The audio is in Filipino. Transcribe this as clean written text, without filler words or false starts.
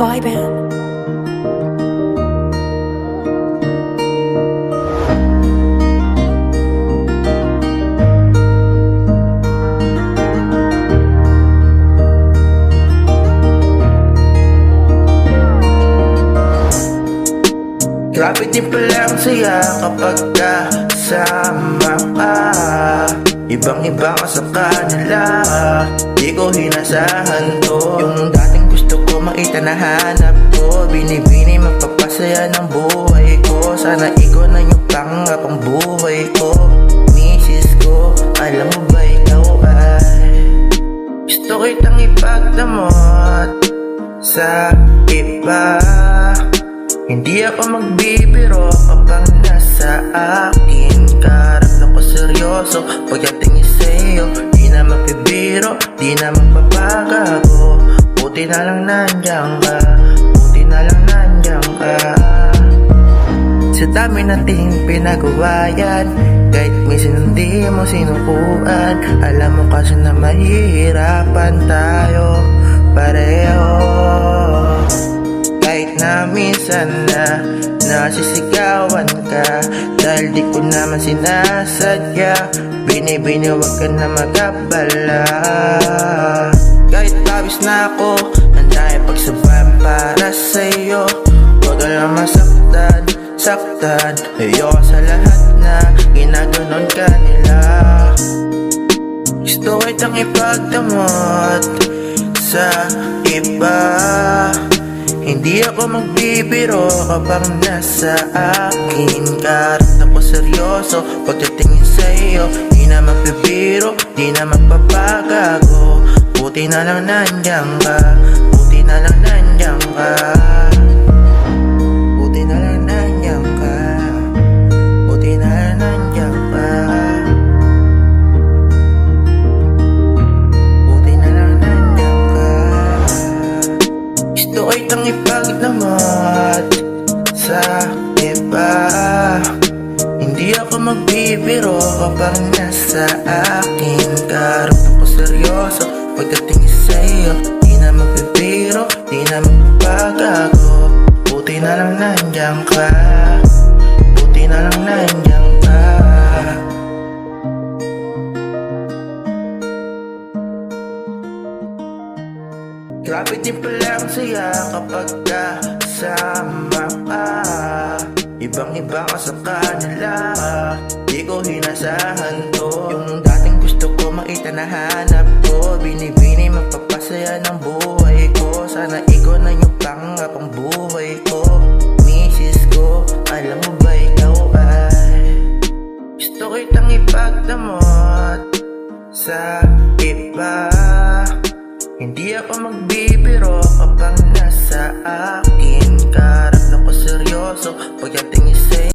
Boy Band. Grabe din pala ang saya kapag kasama ka. Ibang-iba ka sa kanila, di ko hinasahan to. Yung dating gusto ko makita na hanap ko, binibini magpapasaya ng buhay ko. Sana ikaw na yung pangarap ang buhay ko. Misis ko, alam mo ba ikaw ay gusto kitang ipagdamot sa iba. Hindi ako magbibiro kapag nasa akin. Karamdam ko seryoso pagdating sa'yo. Di na mapibiro, di na magpapagago. Buti na lang nandiyan ka, buti na lang nandiyan ka. Sa dami nating pinagawa yan, kahit minsan hindi mo sinukuan. Alam mo kasi na mahihirapan tayo pareho. Kahit na minsan na nasisigawan ka, dahil di ko naman sinasadya. Binibini wag ka na mag-abala. Kahit pawis na ako, handa ipagsabayan para sa'yo. Wag ka lang masaktan, saktan. Ayoko sa lahat na ginaganon ka nila. Gusto kitang ipagdamot sa iba. Hindi ako magbibiro kapag nasa akin. Karamdam ko seryoso pagdating sa'yo. Di na mapibiro, di na magpapagago. Buti na lang nandiyan ka, buti na lang nandiyan ka. Buti na lang nandiyan ka, buti na lang nandiyan ka. Buti na lang nandiyan ka. Gusto kitang ipagdamot sa iba. Hindi ako magbibiro kapag nasa akin. Karamdam ko seryoso pagdating sa'yo. Di na magbibiro, di na magpapagago. Buti na lang nandiyan ka, buti na lang nandiyan ka. Grabe din pala ang saya kapag kasama ka. Ibang-iba ka sa kanila, di ko hinasahan to. Yung dating gusto ko makita na hanap ko, binibini magpapasaya ng buhay ko. Sana ikaw na yung pangarap ang buhay ko. Misis ko, alam mo ba ikaw ay gusto kitang ipagdamot sa iba. Hindi ako magbibiro kapag nasa akin. Karamdam ko seryoso pagdating sa'yo.